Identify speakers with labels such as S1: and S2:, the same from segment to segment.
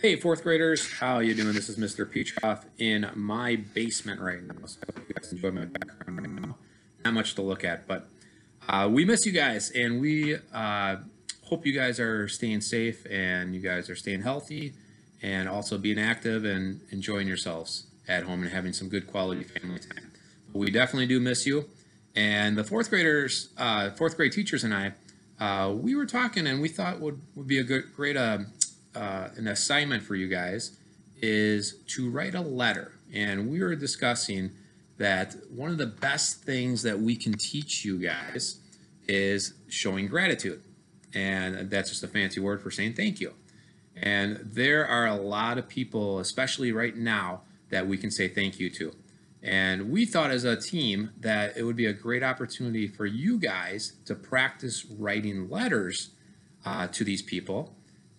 S1: Hey, fourth graders, how are you doing? This is Mr. Petroff in my basement right now. So I hope you guys enjoy my background right now. Not much to look at, but we miss you guys, and we hope you guys are staying safe and you guys are staying healthy and also being active and enjoying yourselves at home and having some good quality family time. But we definitely do miss you. And the fourth graders, fourth grade teachers and I, we were talking and we thought would be a great an assignment for you guys is to write a letter. And we were discussing that one of the best things that we can teach you guys is showing gratitude. And that's just a fancy word for saying thank you. And there are a lot of people, especially right now, that we can say thank you to. And we thought as a team that it would be a great opportunity for you guys to practice writing letters to these people,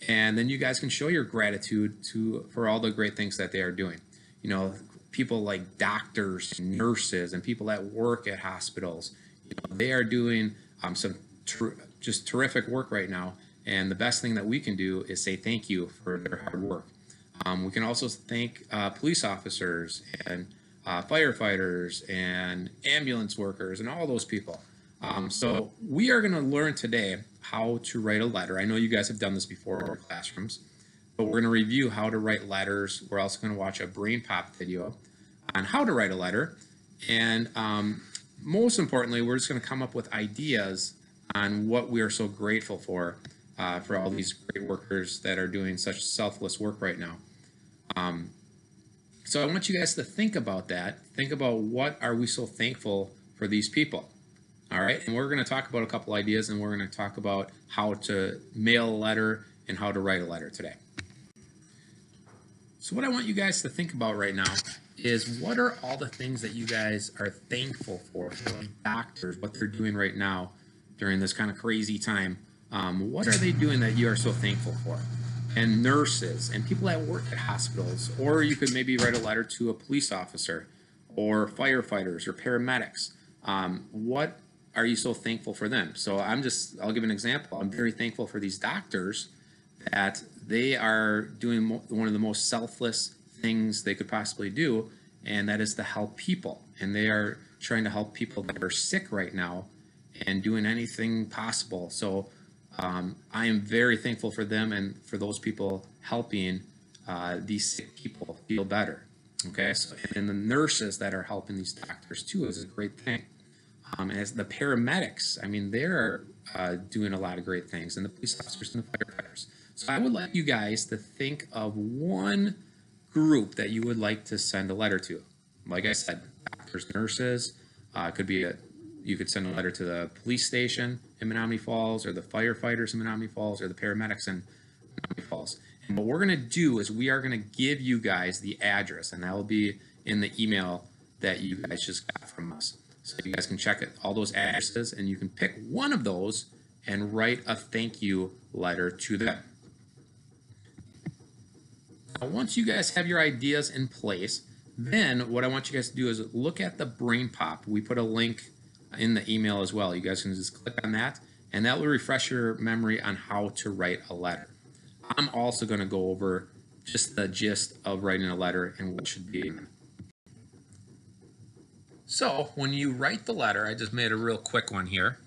S1: and then you guys can show your gratitude for all the great things that they are doing. You know, people like doctors, nurses, and people that work at hospitals. You know, they are doing just terrific work right now. And the best thing that we can do is say thank you for their hard work. We can also thank police officers and firefighters and ambulance workers and all those people. So we are going to learn today how to write a letter. I know you guys have done this before in your classrooms, but we're going to review how to write letters. We're also going to watch a brain pop video on how to write a letter. And most importantly, we're just going to come up with ideas on what we are so grateful for all these great workers that are doing such selfless work right now. So I want you guys to think about that. Think about what are we so thankful for these people. All right, and we're going to talk about a couple ideas, and we're going to talk about how to mail a letter and how to write a letter today. So what I want you guys to think about right now is what are all the things that you guys are thankful for doctors, what they're doing right now during this kind of crazy time. What are they doing that you are so thankful for? And nurses and people that work at hospitals, or you could maybe write a letter to a police officer or firefighters or paramedics. What are you so thankful for them? So I'll give an example. I'm very thankful for these doctors that they are doing one of the most selfless things they could possibly do, and that is to help people. And they are trying to help people that are sick right now and doing anything possible. So I am very thankful for them and for those people helping these sick people feel better. Okay, so, and the nurses that are helping these doctors too is a great thing. As the paramedics, I mean, they're doing a lot of great things, and the police officers and the firefighters. So I would like you guys to think of one group that you would like to send a letter to. Like I said, doctors, nurses, you could send a letter to the police station in Menominee Falls, or the firefighters in Menominee Falls, or the paramedics in Menominee Falls. And what we're going to do is we are going to give you guys the address, and that will be in the email that you guys just got from us. So you guys can check all those addresses, and you can pick one of those and write a thank you letter to them. Now, once you guys have your ideas in place, then what I want you guys to do is look at the brain pop. We put a link in the email as well. You guys can just click on that, and that will refresh your memory on how to write a letter. I'm also going to go over just the gist of writing a letter and what should be in it. So when you write the letter, I just made a real quick one here,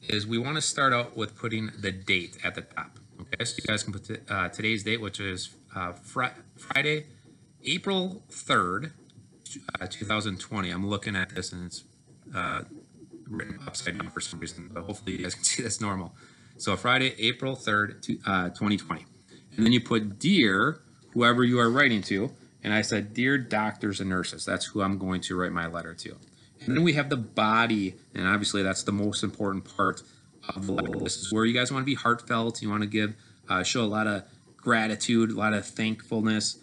S1: is we want to start out with putting the date at the top. Okay, so you guys can put today's date, which is Friday, April 3rd, 2020. I'm looking at this and it's written upside down for some reason, but hopefully you guys can see this normal. So Friday, April 3rd, 2020. And then you put dear, whoever you are writing to, and I said, dear doctors and nurses. That's who I'm going to write my letter to. And then we have the body, and obviously that's the most important part of the letter. This is where you guys want to be heartfelt. You want to show a lot of gratitude, a lot of thankfulness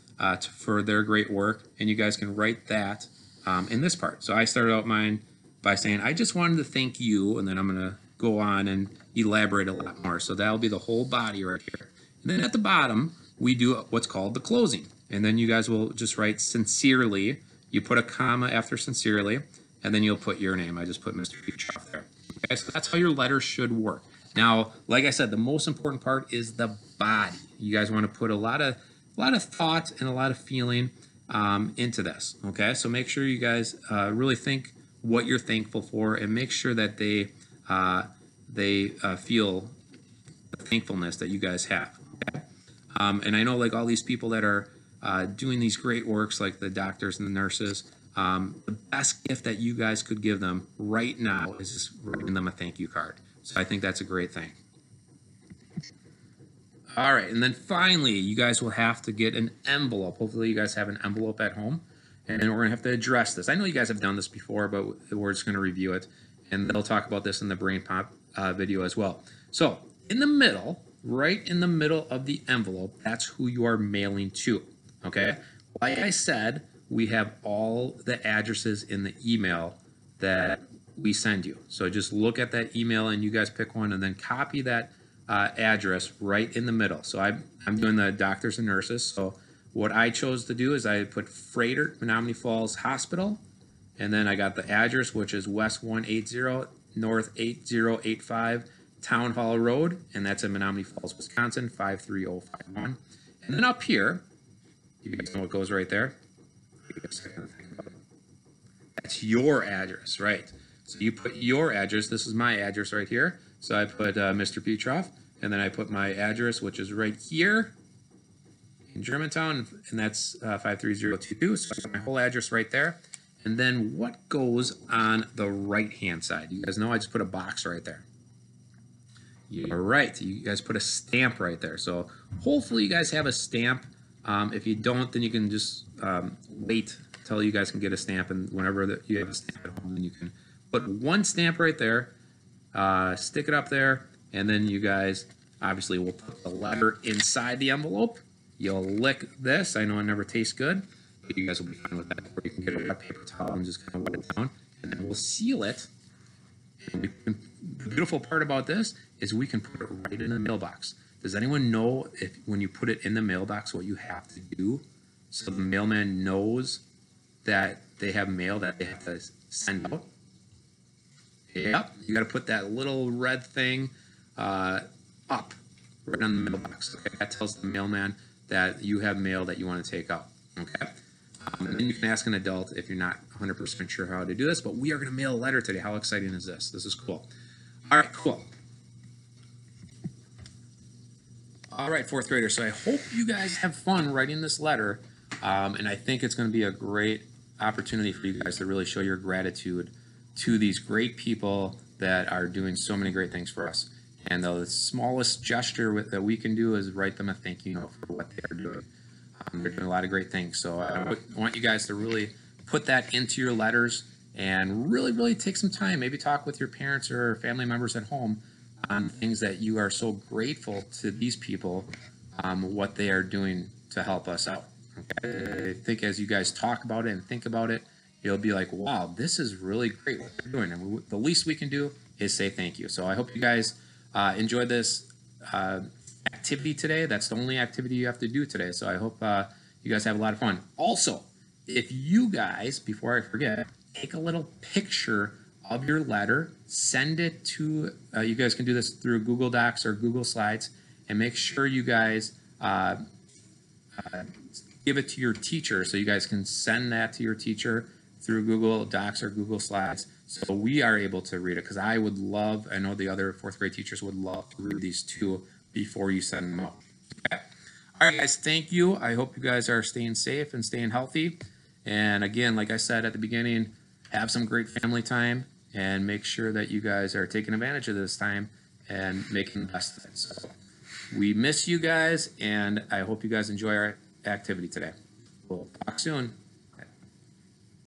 S1: for their great work, and you guys can write that in this part. So I started out mine by saying, I just wanted to thank you, and then I'm going to go on and elaborate a lot more. So that'll be the whole body right here. And then at the bottom, we do what's called the closing. And then you guys will just write sincerely. You put a comma after sincerely, and then you'll put your name. I just put Mr. Petroff there. Okay, so that's how your letter should work. Now, like I said, the most important part is the body. You guys want to put a lot of lot of thought and a lot of feeling into this. Okay, so make sure you guys really think what you're thankful for, and make sure that they feel the thankfulness that you guys have. Okay? And I know, like, all these people that are doing these great works, like the doctors and the nurses, the best gift that you guys could give them right now is just writing them a thank you card. So I think that's a great thing. All right, and then finally, you guys will have to get an envelope. Hopefully you guys have an envelope at home, and then we're gonna have to address this. I know you guys have done this before, but we're just gonna review it, and they'll talk about this in the Brain Pop video as well. So in the middle, right in the middle of the envelope, that's who you are mailing to, okay? Like I said, we have all the addresses in the email that we send you. So just look at that email and you guys pick one, and then copy that address right in the middle. So I'm doing the doctors and nurses. So what I chose to do is I put Freighter, Menominee Falls Hospital, and then I got the address, which is West 180, North 8085, Town Hall Road, and that's in Menominee Falls, Wisconsin, 53051. And then up here, you guys know what goes right there? That's your address, right? So you put your address. This is my address right here. So I put Mr. Petroff, and then I put my address, which is right here in Germantown, and that's 53022. So I got my whole address right there. And then what goes on the right-hand side? You guys know I just put a box right there. You're right. You guys put a stamp right there. So hopefully you guys have a stamp. If you don't, then you can just wait till you guys can get a stamp, and whenever you have a stamp at home, then you can put one stamp right there, stick it up there, and then you guys obviously will put the letter inside the envelope. You'll lick this. I know it never tastes good, but you guys will be fine with that. Or you can get a wet paper towel and just kind of wet it down, and then we'll seal it. And the beautiful part about this is we can put it right in the mailbox. Does anyone know if when you put it in the mailbox what you have to do so the mailman knows that they have mail that they have to send out? Yep, you got to put that little red thing up right on the mailbox. Okay, that tells the mailman that you have mail that you want to take out. Okay, and then you can ask an adult if you're not 100% sure how to do this. But we are going to mail a letter today. How exciting is this? This is cool. All right, cool. All right, fourth graders. So I hope you guys have fun writing this letter, and I think it's going to be a great opportunity for you guys to really show your gratitude to these great people that are doing so many great things for us. And the smallest gesture that we can do is write them a thank you note for what they are doing. They're doing a lot of great things. So I want you guys to really put that into your letters and really, really take some time. Maybe talk with your parents or family members at home on things that you are so grateful to these people, what they are doing to help us out. Okay? I think as you guys talk about it and think about it, you'll be like, wow, this is really great what they're doing. And the least we can do is say thank you. So I hope you guys enjoyed this activity today. That's the only activity you have to do today. So I hope you guys have a lot of fun. Also, if you guys, before I forget, take a little picture of your letter, send it to, you guys can do this through Google Docs or Google Slides, and make sure you guys give it to your teacher so you guys can send that to your teacher through Google Docs or Google Slides so we are able to read it, because I would love, I know the other fourth grade teachers would love to read these too before you send them out. Okay. All right, guys, thank you. I hope you guys are staying safe and staying healthy. And again, like I said at the beginning, have some great family time and make sure that you guys are taking advantage of this time and making the best of it. So we miss you guys, and I hope you guys enjoy our activity today. We'll talk soon.